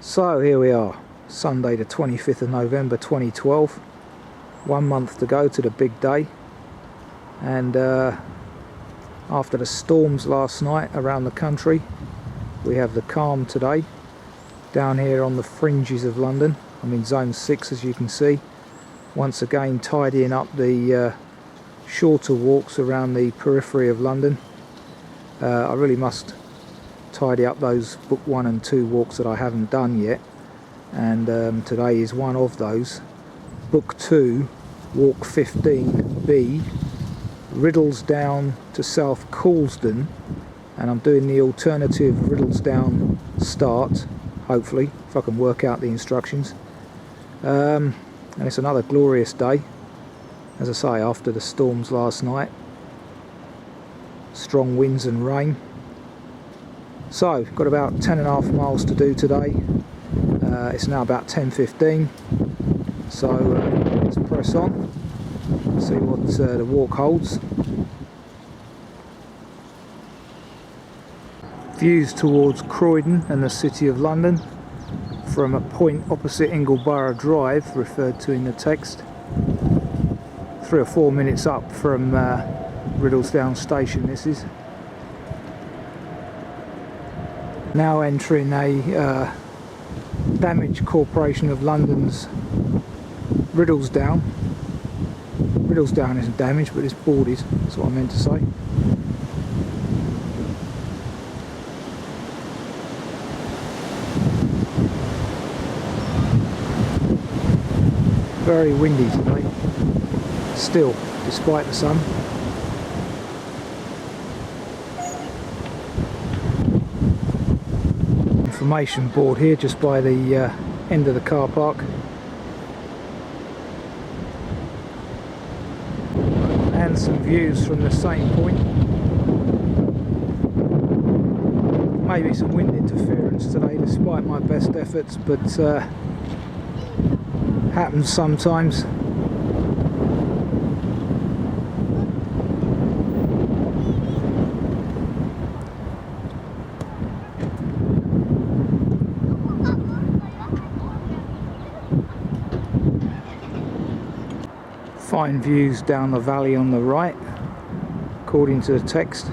So here we are, Sunday the 25th of November 2012, 1 month to go to the big day, and after the storms last night around the country, we have the calm today down here on the fringes of London. I'm in zone 6, as you can see, once again tidying up the shorter walks around the periphery of London. I really must tidy up those book 1 and 2 walks that I haven't done yet, and today is one of those. Book 2, walk 15B, Riddlesdown to South Coulsdon, and I'm doing the alternative Riddlesdown start, hopefully, if I can work out the instructions. And it's another glorious day, as I say, after the storms last night, strong winds and rain. So, got about 10.5 miles to do today. It's now about 10:15, so let's press on, see what the walk holds. Views towards Croydon and the City of London from a point opposite Ingleborough Drive, referred to in the text. 3 or 4 minutes up from Riddlesdown station this is. Now entering a damaged Corporation of London's Riddlesdown. Riddlesdown isn't damaged, but it's boarded, that's what I meant to say. Very windy today, still, despite the sun. Information board here just by the end of the car park, and some views from the same point. Maybe some wind interference today despite my best efforts, but happens sometimes. Fine views down the valley on the right, according to the text.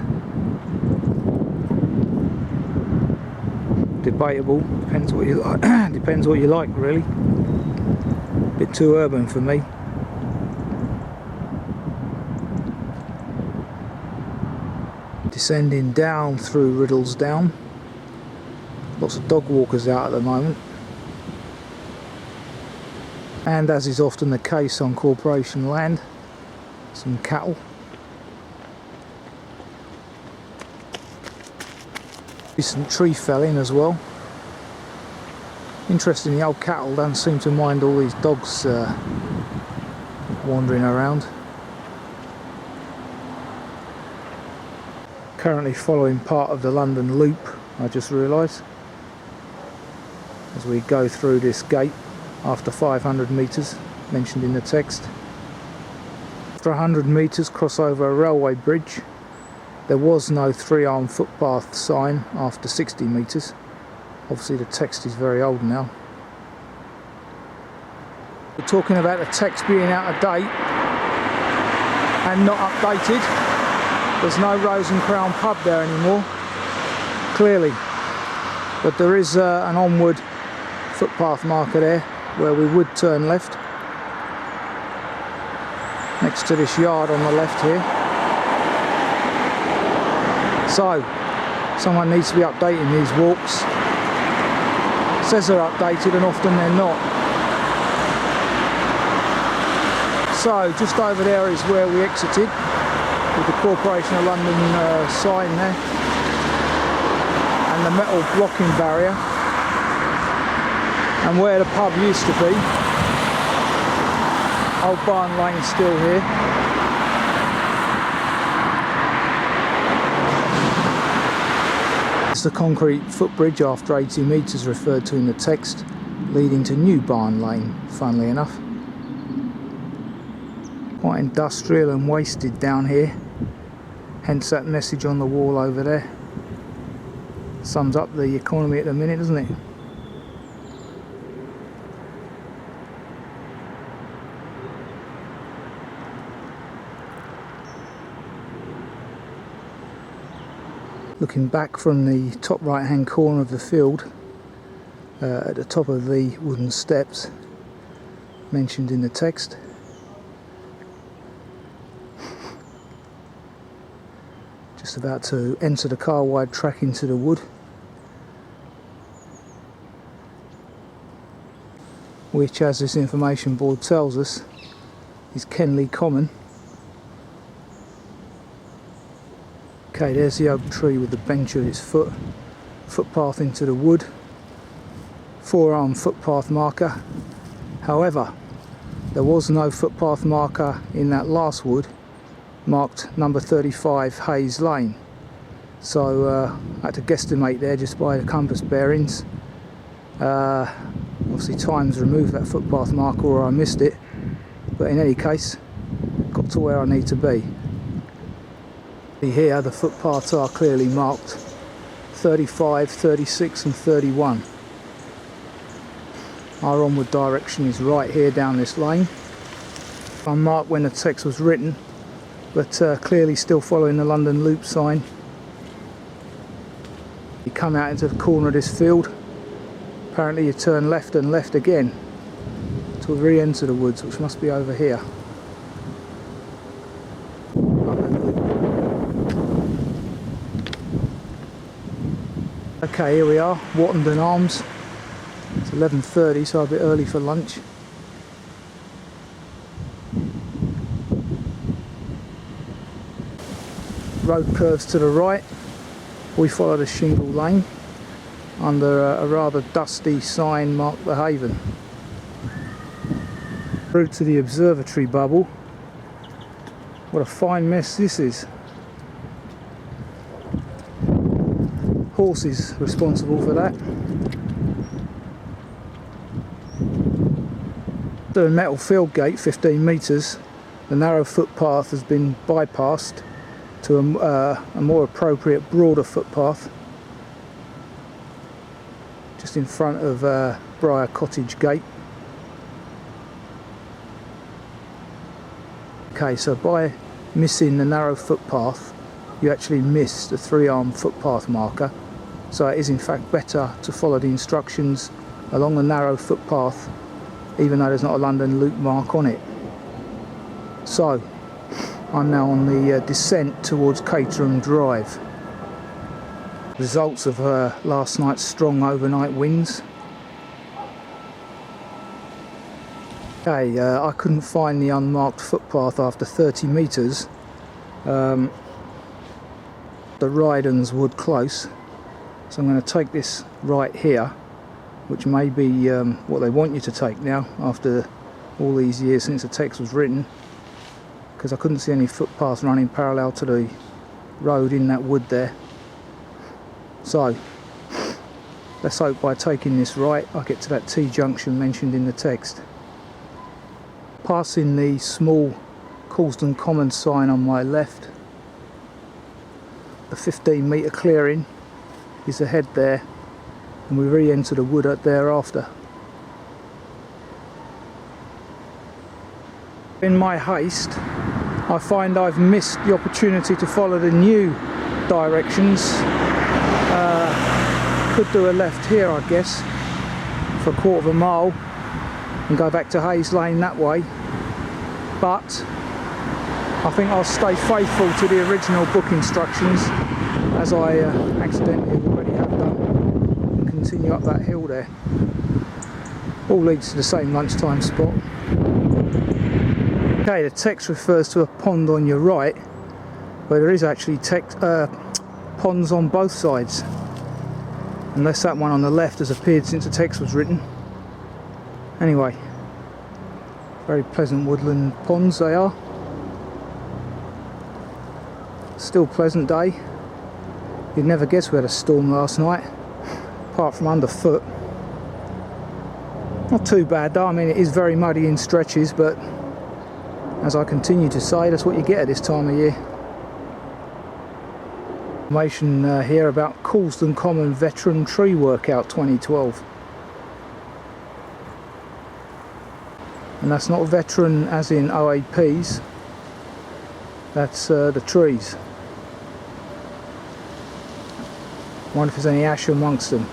Debatable, depends what you like. Depends what you like, really. Bit too urban for me. Descending down through Riddlesdown. Lots of dog walkers out at the moment. And as is often the case on corporation land, some cattle. Decent tree felling as well. Interesting, the old cattle don't seem to mind all these dogs wandering around. Currently following part of the London Loop, I just realised, as we go through this gate after 500 metres, mentioned in the text. After 100 metres, cross over a railway bridge. There was no 3-arm footpath sign after 60 metres. Obviously the text is very old now. We're talking about the text being out of date and not updated. There's no Rose and Crown pub there anymore, clearly. But there is an onward footpath marker there where we would turn left. Next to this yard on the left here. So, someone needs to be updating these walks. Says they're updated and often they're not. So just over there is where we exited, with the Corporation of London sign there and the metal blocking barrier, and where the pub used to be. Old Barn Lane still here. It's the concrete footbridge after 80 metres referred to in the text, leading to New Barn Lane, funnily enough. Quite industrial and wasted down here, hence that message on the wall over there. Sums up the economy at the minute, doesn't it? Looking back from the top right hand corner of the field, at the top of the wooden steps mentioned in the text. Just about to enter the car wide track into the wood, which, as this information board tells us, is Kenley Common. Okay, there's the oak tree with the bench at its foot, footpath into the wood, four-arm footpath marker. However, there was no footpath marker in that last wood marked number 35 Hayes Lane, so I had to guesstimate there just by the compass bearings. Obviously time's removed that footpath marker, or I missed it, but in any case got to where I need to be. Here the footpaths are clearly marked 35, 36 and 31. Our onward direction is right here down this lane. Unmarked when the text was written, but clearly still following the London Loop sign. You come out into the corner of this field, apparently you turn left and left again to re-enter the woods, which must be over here. Okay, here we are, Woodland Arms. It's 11:30, so a bit early for lunch. Road curves to the right. We follow the shingle lane under a rather dusty sign marked The Haven. Route to the observatory bubble. What a fine mess this is. Horses responsible for that. The metal field gate, 15 metres, the narrow footpath has been bypassed to a more appropriate, broader footpath just in front of Briar Cottage Gate. Okay, so by missing the narrow footpath you actually miss the three-arm footpath marker, so it is in fact better to follow the instructions along the narrow footpath, even though there's not a London Loop mark on it. So I'm now on the descent towards Caterham Drive. Results of last night's strong overnight winds. Okay, I couldn't find the unmarked footpath after 30 metres. The Rydens Wood Close, so I'm going to take this right here, which may be what they want you to take now after all these years since the text was written, because I couldn't see any footpaths running parallel to the road in that wood there. So let's hope by taking this right I get to that T-junction mentioned in the text. Passing the small Coulsdon Common sign on my left, the 15-metre clearing is ahead there, and we re-enter the wood thereafter. In my haste, I find I've missed the opportunity to follow the new directions. Could do a left here, I guess, for a quarter of a mile and go back to Hayes Lane that way, but I think I'll stay faithful to the original book instructions, as I accidentally already have done, and continue up that hill there. All leads to the same lunchtime spot. Okay, the text refers to a pond on your right, but there is actually ponds on both sides, unless that one on the left has appeared since the text was written. Anyway, very pleasant woodland ponds they are. Still pleasant day. You'd never guess we had a storm last night, apart from underfoot. Not too bad though. I mean, it is very muddy in stretches, but as I continue to say, that's what you get at this time of year. Information here about Coulsdon Common Veteran Tree Workout 2012. And that's not veteran as in OAPs, that's the trees. Wonder if there's any ash amongst them.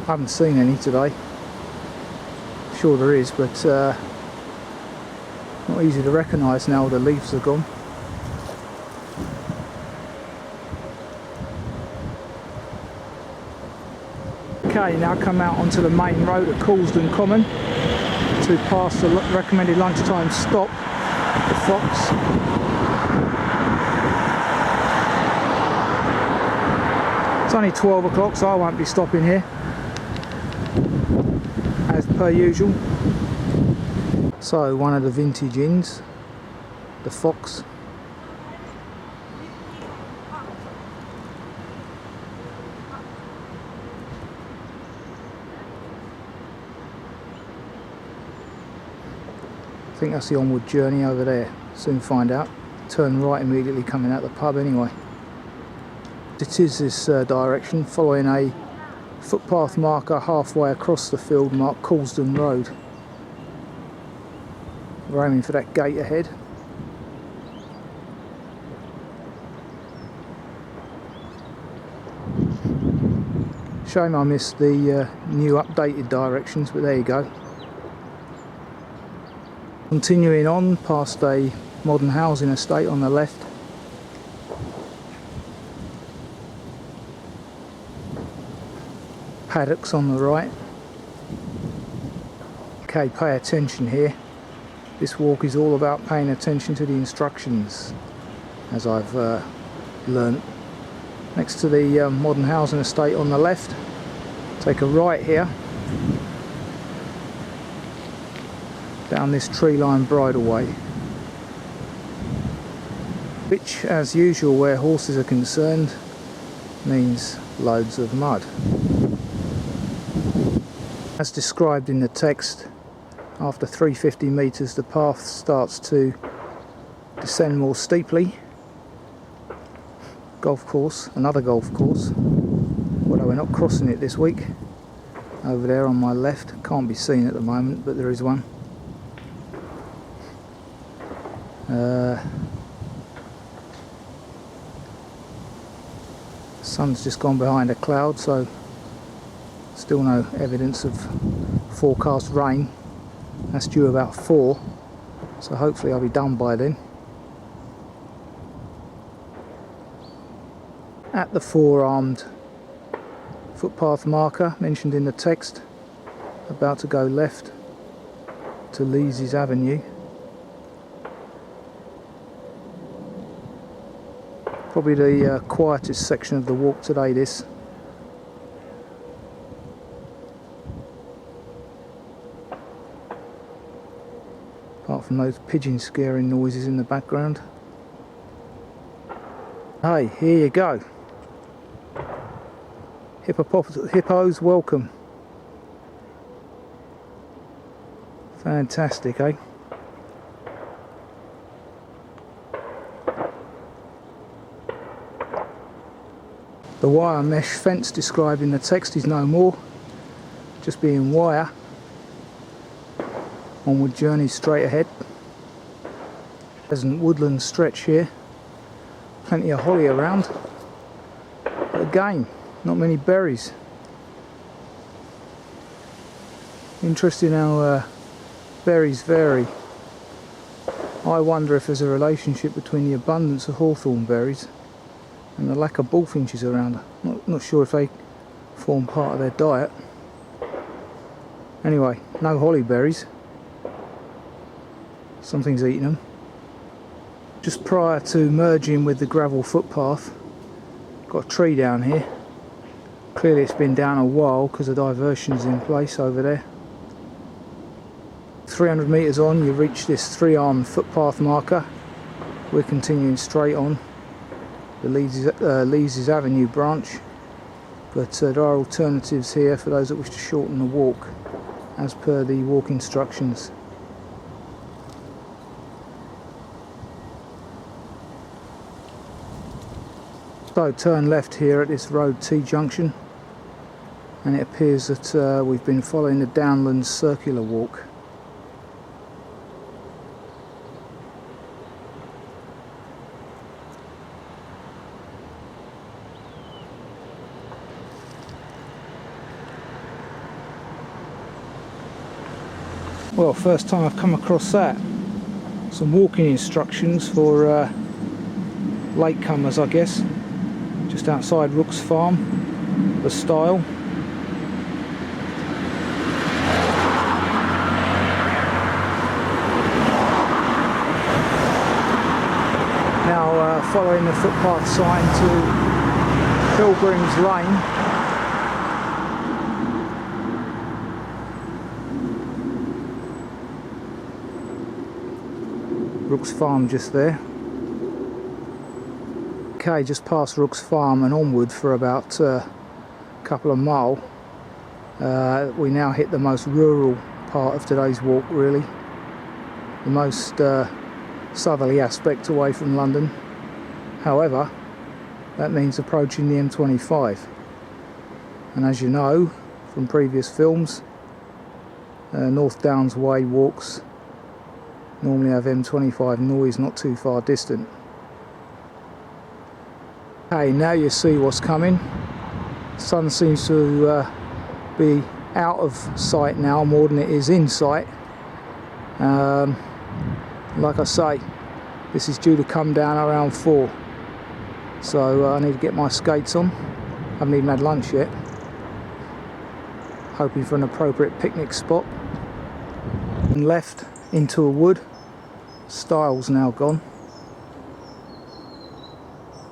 I haven't seen any today. Sure there is, but not easy to recognise now the leaves are gone. Okay, now come out onto the main road at Coulsdon Common to pass the recommended lunchtime stop, the Fox. It's only 12 o'clock, so I won't be stopping here as per usual. So one of the vintage inns, the Fox. I think that's the onward journey over there. Soon find out. Turn right immediately coming out the pub anyway. It is this direction, following a footpath marker halfway across the field marked Coulsdon Road. We're aiming for that gate ahead. Shame I missed the new updated directions, but there you go. Continuing on past a modern housing estate on the left. Paddocks on the right. Okay, pay attention here. This walk is all about paying attention to the instructions, as I've learnt. Next to the modern housing estate on the left, take a right here, down this tree-lined bridleway, which, as usual where horses are concerned, means loads of mud. As described in the text, after 350 metres the path starts to descend more steeply. Golf course, another golf course, although we're not crossing it this week. Over there on my left, can't be seen at the moment, but there is one. Sun's just gone behind a cloud, so still no evidence of forecast rain. That's due about 4, so hopefully I'll be done by then. At the 4-armed footpath marker mentioned in the text, about to go left to Lees's Avenue. Probably the quietest section of the walk today, this. Apart from those pigeon scaring noises in the background. Hey, here you go. Hippos welcome. Fantastic, eh? The wire mesh fence described in the text is no more, just being wire. Onward journey straight ahead. Pleasant woodland stretch here. Plenty of holly around. But again, not many berries. Interesting how berries vary. I wonder if there's a relationship between the abundance of hawthorn berries and the lack of bullfinches around. Not sure if they form part of their diet. Anyway, no holly berries. Something's eating them. Just prior to merging with the gravel footpath, got a tree down here. Clearly it's been down a while because the diversion's in place over there. 300 metres on, you reach this 3-armed footpath marker. We're continuing straight on the Lees's Avenue branch, but there are alternatives here for those that wish to shorten the walk as per the walk instructions. So turn left here at this road T-junction, and it appears that we've been following the Downlands circular walk. Well, first time I've come across that. Some walking instructions for latecomers, I guess. Just outside Rook's Farm, the stile. Now following the footpath sign to Pilgrim's Lane. Rook's Farm just there. Okay, just past Rook's Farm and onward for about a couple of mile. We now hit the most rural part of today's walk, really. The most southerly aspect away from London. However, that means approaching the M25. And as you know from previous films, North Downs Way walks normally have M25 noise not too far distant. Okay, now you see what's coming. Sun seems to be out of sight now more than it is in sight. Like I say, this is due to come down around 4, so I need to get my skates on. Haven't even had lunch yet. Hoping for an appropriate picnic spot. And left into a wood. Stile's now gone.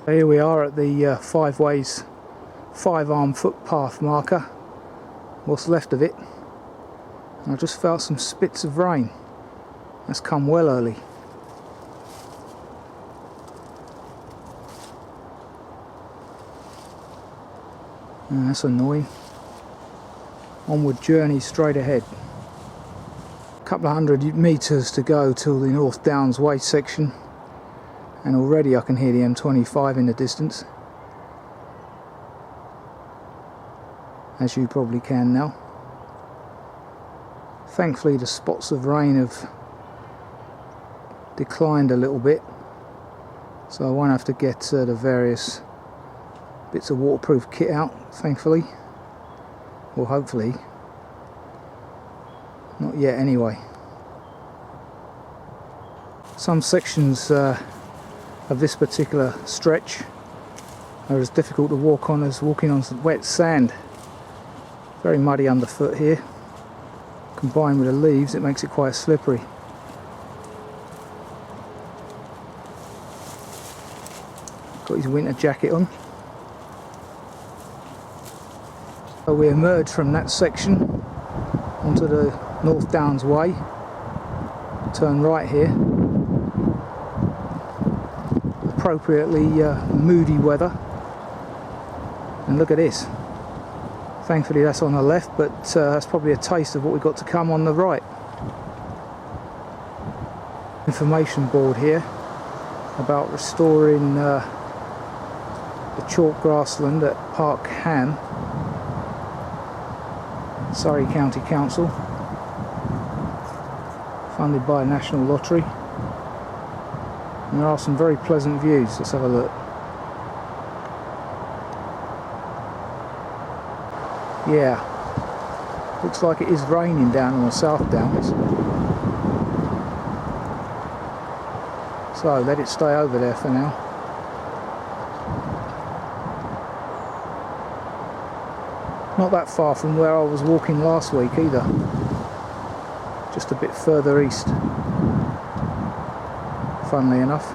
Here we are at the 5-arm footpath marker. What's left of it. And I just felt some spits of rain. That's come well early. That's annoying. Onward journey straight ahead. Couple of 100 metres to go till the North Downs Way section, and already I can hear the M25 in the distance, as you probably can now. Thankfully the spots of rain have declined a little bit, so I won't have to get the various bits of waterproof kit out, thankfully, or hopefully. Not yet anyway. Some sections of this particular stretch are as difficult to walk on as walking on wet sand. Very muddy underfoot here. Combined with the leaves, it makes it quite slippery. Got his winter jacket on. So we emerge from that section onto the North Downs Way. Turn right here. Appropriately moody weather. And look at this. Thankfully that's on the left, but that's probably a taste of what we've got to come on the right. Information board here about restoring the chalk grassland at Park Ham, Surrey County Council, funded by a National Lottery. And there are some very pleasant views. Let's have a look. Yeah, looks like it is raining down on the South Downs, so let it stay over there for now. Not that far from where I was walking last week either, just a bit further east, funnily enough.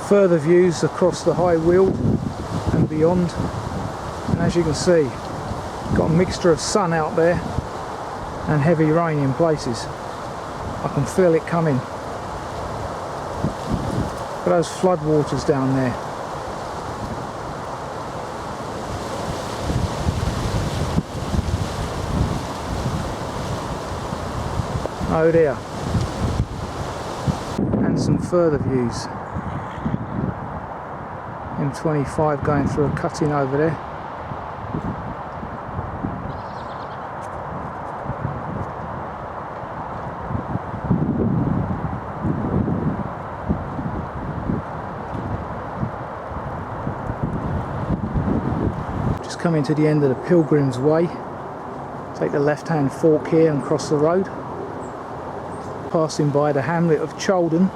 Further views across the high weald and beyond, and as you can see, got a mixture of sun out there and heavy rain in places. I can feel it coming. Look at those floodwaters down there. Oh dear. And some further views. M25 going through a cutting over there. just coming to the end of the Pilgrim's Way. Take the left hand fork here and cross the road, passing by the hamlet of Chaldon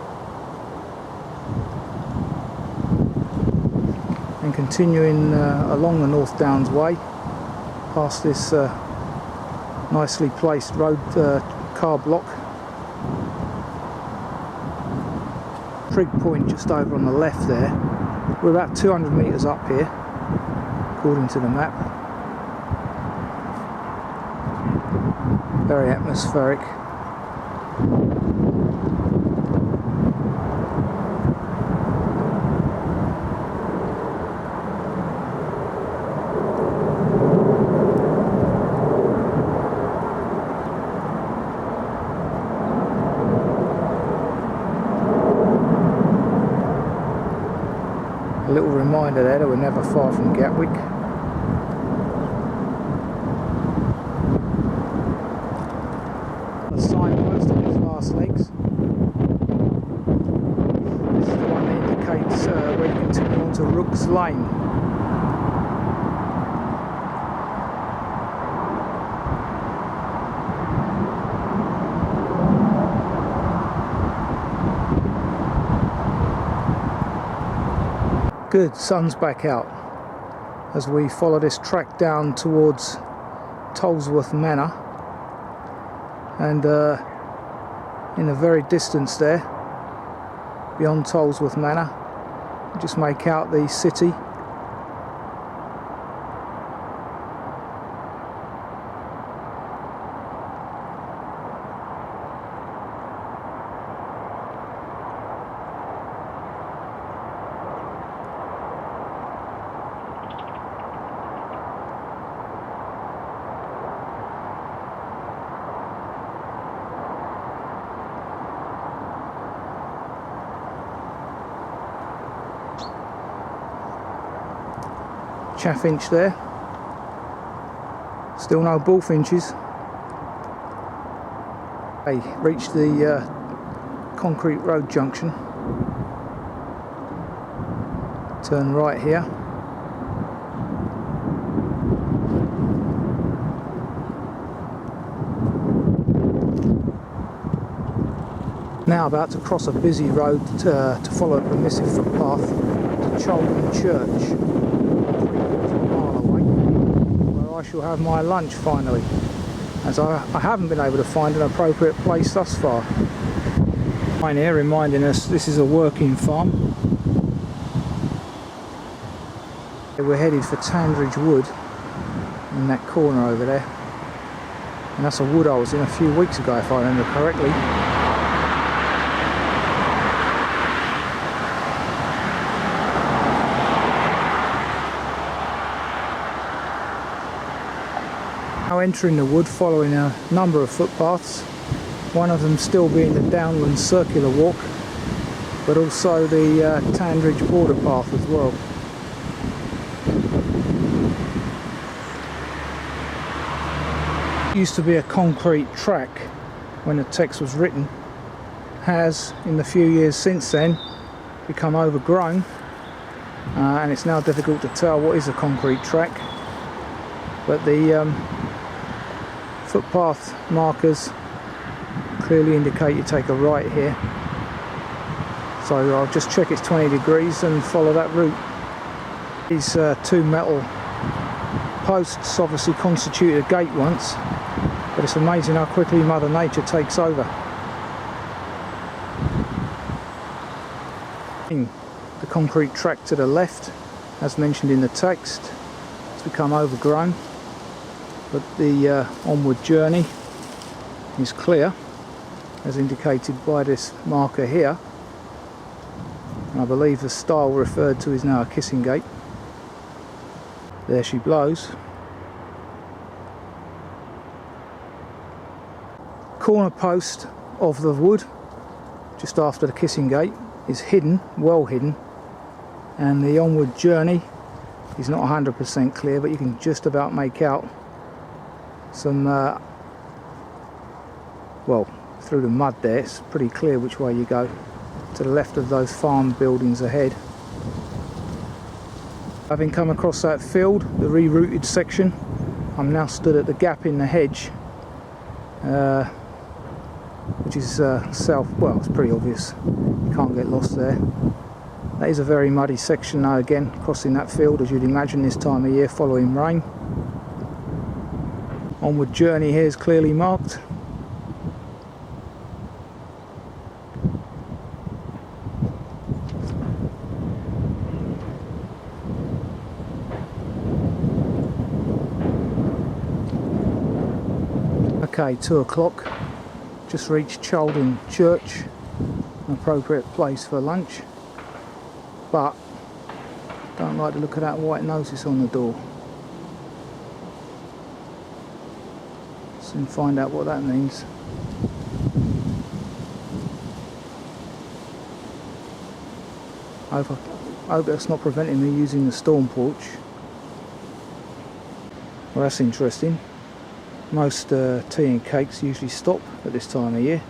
and continuing along the North Downs Way past this nicely placed road car block. Trig point just over on the left there. We're about 200 metres up here according to the map. Very atmospheric. A little reminder there that we're never far from Gatwick. The signpost on his last legs. This is the one that indicates where you continue on to Rook's Lane. Good, sun's back out as we follow this track down towards Tollsworth Manor, and in the very distance there, beyond Tollsworth Manor, you just make out the city. Chaffinch there, still no bullfinches. Hey, reached the concrete road junction, turn right here. Now about to cross a busy road to follow a permissive footpath to Chaldon Church. I shall have my lunch finally, as I haven't been able to find an appropriate place thus far. Mine here reminding us this is a working farm. We're headed for Tandridge Wood in that corner over there, and that's a wood I was in a few weeks ago if I remember correctly. Now entering the wood following a number of footpaths, one of them still being the Downland Circular Walk, but also the Tandridge Border Path as well. It used to be a concrete track when the text was written, has in the few years since then become overgrown, and it's now difficult to tell what is a concrete track, but the footpath markers clearly indicate you take a right here, so I'll just check it's 20 degrees and follow that route. These two metal posts obviously constituted a gate once, but it's amazing how quickly Mother Nature takes over. The concrete track to the left, as mentioned in the text, has become overgrown, but the onward journey is clear, as indicated by this marker here. I believe the stile referred to is now a kissing gate. There she blows. Corner post of the wood, just after the kissing gate, is hidden, well hidden, and the onward journey is not 100% clear, but you can just about make out some, well, through the mud there, it's pretty clear which way you go. To the left of those farm buildings ahead. Having come across that field, the rerouted section, I'm now stood at the gap in the hedge, which is south. Well, it's pretty obvious, you can't get lost there. That is a very muddy section now, again crossing that field as you'd imagine this time of year following rain. Onward journey here is clearly marked. Okay, 2 o'clock, just reached Chaldon Church, an appropriate place for lunch, but don't like the look of that white notice on the door. Soon find out what that means. I hope that's not preventing me using the storm porch. Well, that's interesting. Most tea and cakes usually stop at this time of year,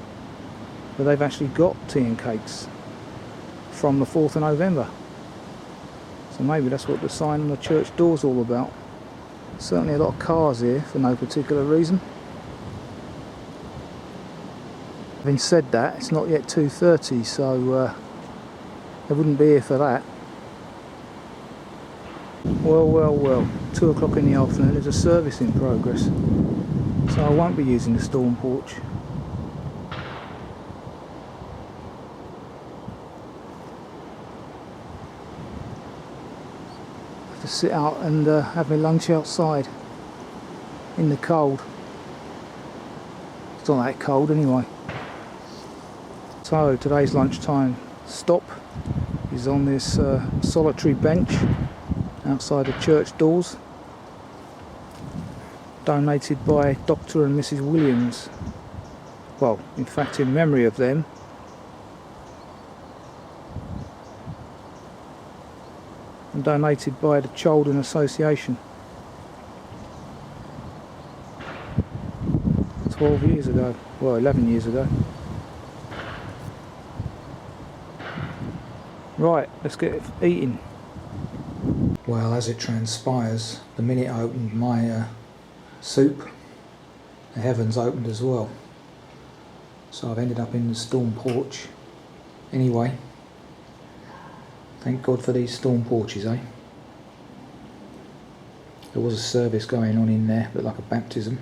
but they've actually got tea and cakes from the 4th of November. So maybe that's what the sign on the church door's all about. Certainly a lot of cars here for no particular reason. Having said that, it's not yet 2:30, so they wouldn't be here for that. Well, well, well, 2 o'clock in the afternoon, there's a service in progress, so I won't be using the storm porch. I have to sit out and have my lunch outside in the cold. It's not that cold anyway. So today's lunchtime stop is on this solitary bench outside the church doors, donated by Dr. and Mrs. Williams. Well, in fact, in memory of them. And donated by the Chaldon Association 12 years ago, well, 11 years ago. Right, let's get eating. Well, as it transpires, the minute I opened my soup, the heavens opened as well. So I've ended up in the storm porch. Anyway, thank God for these storm porches, eh? There was a service going on in there, a bit like a baptism,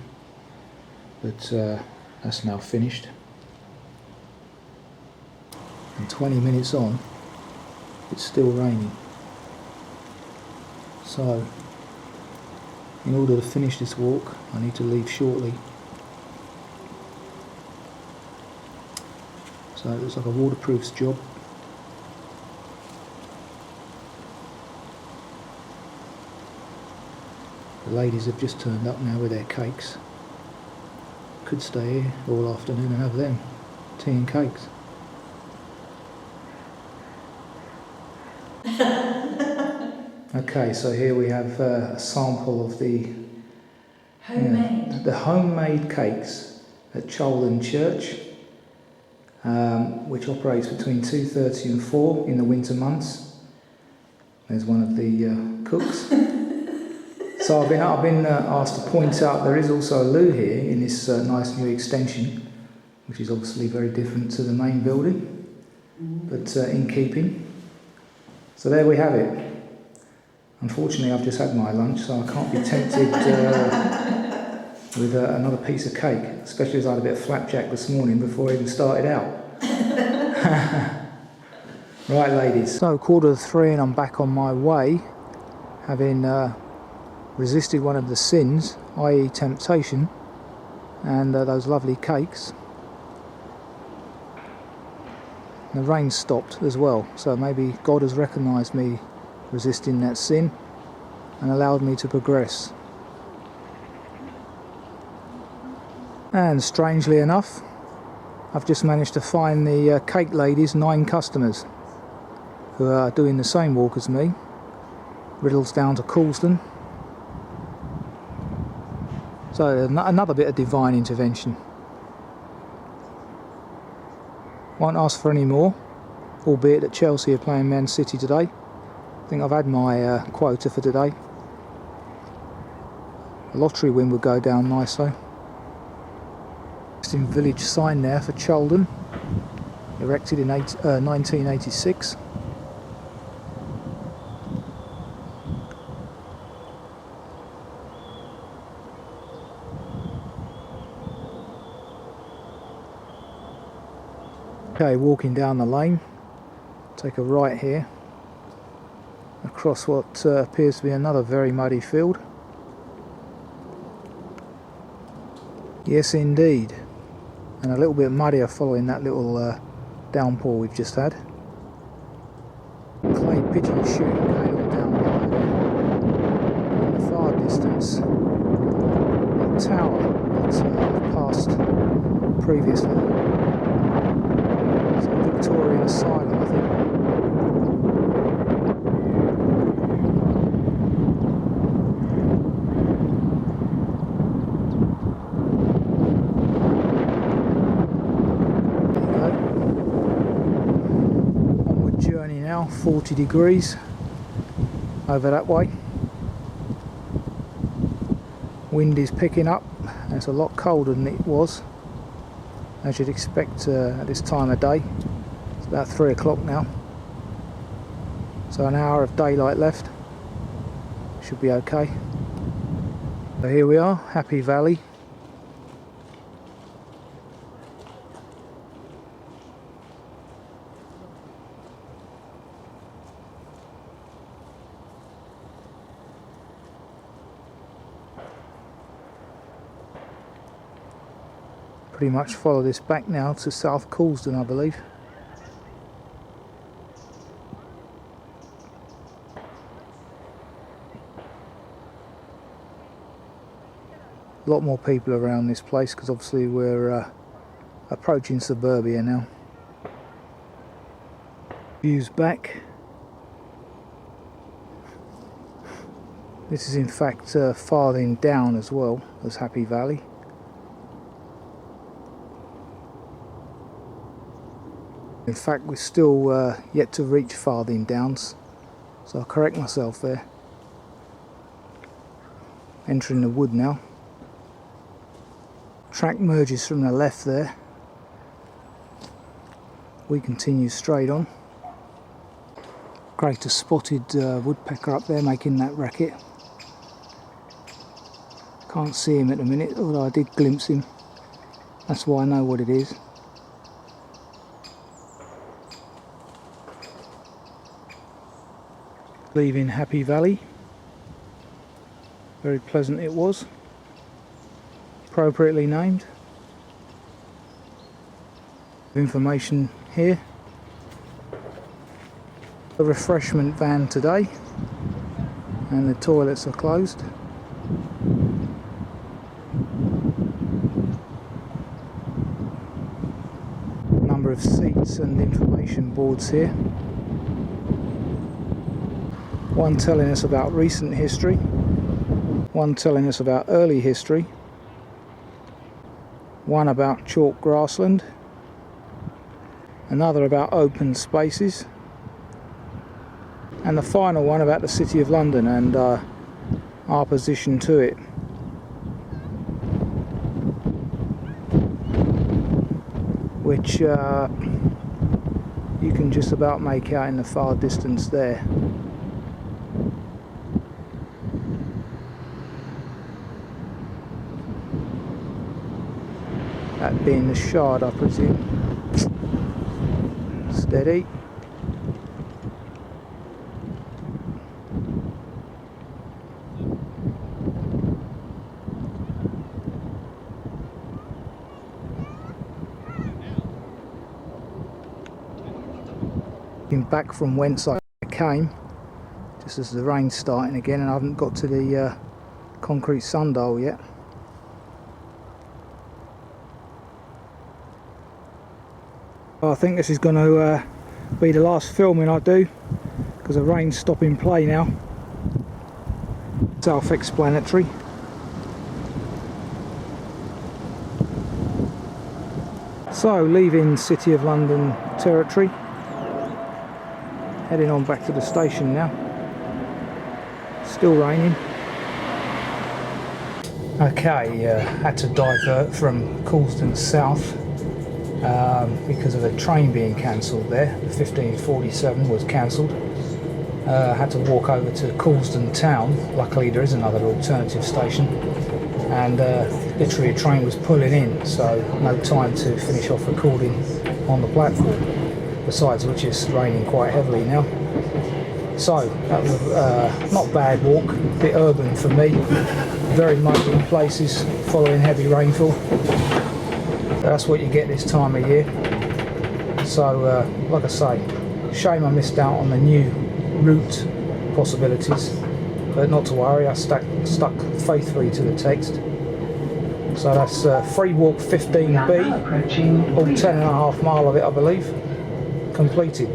but that's now finished. And 20 minutes on, it's still raining. So, in order to finish this walk, I need to leave shortly. So it looks like a waterproofs job. The ladies have just turned up now with their cakes. Could stay here all afternoon and have them, tea and cakes. Okay, so here we have a sample of the homemade cakes at Chaldon Church, which operates between 2:30 and 4 in the winter months. There's one of the cooks. So I've been asked to point out there is also a loo here in this nice new extension, which is obviously very different to the main building, but in keeping. So there we have it. Unfortunately, I've just had my lunch, so I can't be tempted with another piece of cake, especially as I had a bit of flapjack this morning before I even started out. Right, ladies. So 2:45 and I'm back on my way, having resisted one of the sins, i.e. temptation, and those lovely cakes. And the rain stopped as well, so maybe God has recognised me resisting that sin and allowed me to progress. And strangely enough, I've just managed to find the cake ladies 9 customers who are doing the same walk as me, Riddlesdown to Coulsdon. So another bit of divine intervention. Won't ask for any more, albeit that Chelsea are playing Man City today. think I've had my quota for today. The lottery win would go down nice though. Interesting village sign there for Chaldon, erected in 1986. Okay, walking down the lane, take a right here, across what appears to be another very muddy field. Yes indeed, and a little bit muddier following that little downpour we've just had. Clay pigeon shooting going on down below. In the far distance, a tower that I've passed previously. It's a Victorian asylum, I think. There you go. Onward journey now, 40 degrees over that way. Wind is picking up, and it's a lot colder than it was, as you'd expect at this time of day. It's about 3 o'clock now, so an hour of daylight left. Should be okay. So here we are, Happy Valley. Pretty much follow this back now to South Coulsdon, I believe. A lot more people around this place because obviously we're approaching suburbia now. Views back. This is in fact Farthing Down as well as Happy Valley. In fact, we're still yet to reach Farthing Downs, so I'll correct myself there. Entering the wood now. Track merges from the left there. We continue straight on. Greater spotted woodpecker up there making that racket. Can't see him at the minute, although I did glimpse him. That's why I know what it is. Leaving Happy Valley. Very pleasant it was. Appropriately named. Information here. A refreshment van today, and the toilets are closed. Number of seats and information boards here. One telling us about recent history, one telling us about early history, one about chalk grassland, another about open spaces, and the final one about the City of London and our position to it. Which you can just about make out in the far distance there. That being the Shard, I presume. Steady. Looking back from whence I came, just as the rain's starting again, and I haven't got to the concrete sundial yet. I think this is going to be the last filming I do because the rain's stopping play now. Self-explanatory. So, leaving City of London territory, heading on back to the station now. Still raining. Okay, had to divert from Coulsdon South because of a train being cancelled there. The 1547 was cancelled. Had to walk over to Coulsdon Town. Luckily there is another alternative station, and literally a train was pulling in, so no time to finish off recording on the platform, besides which it's raining quite heavily now. So that was not a bad walk, a bit urban for me, very muddy in places following heavy rainfall. That's what you get this time of year. So like I say, shame I missed out on the new route possibilities, but not to worry, I stuck faithfully to the text. So that's free walk 15B, all 10.5 mile of it I believe, completed.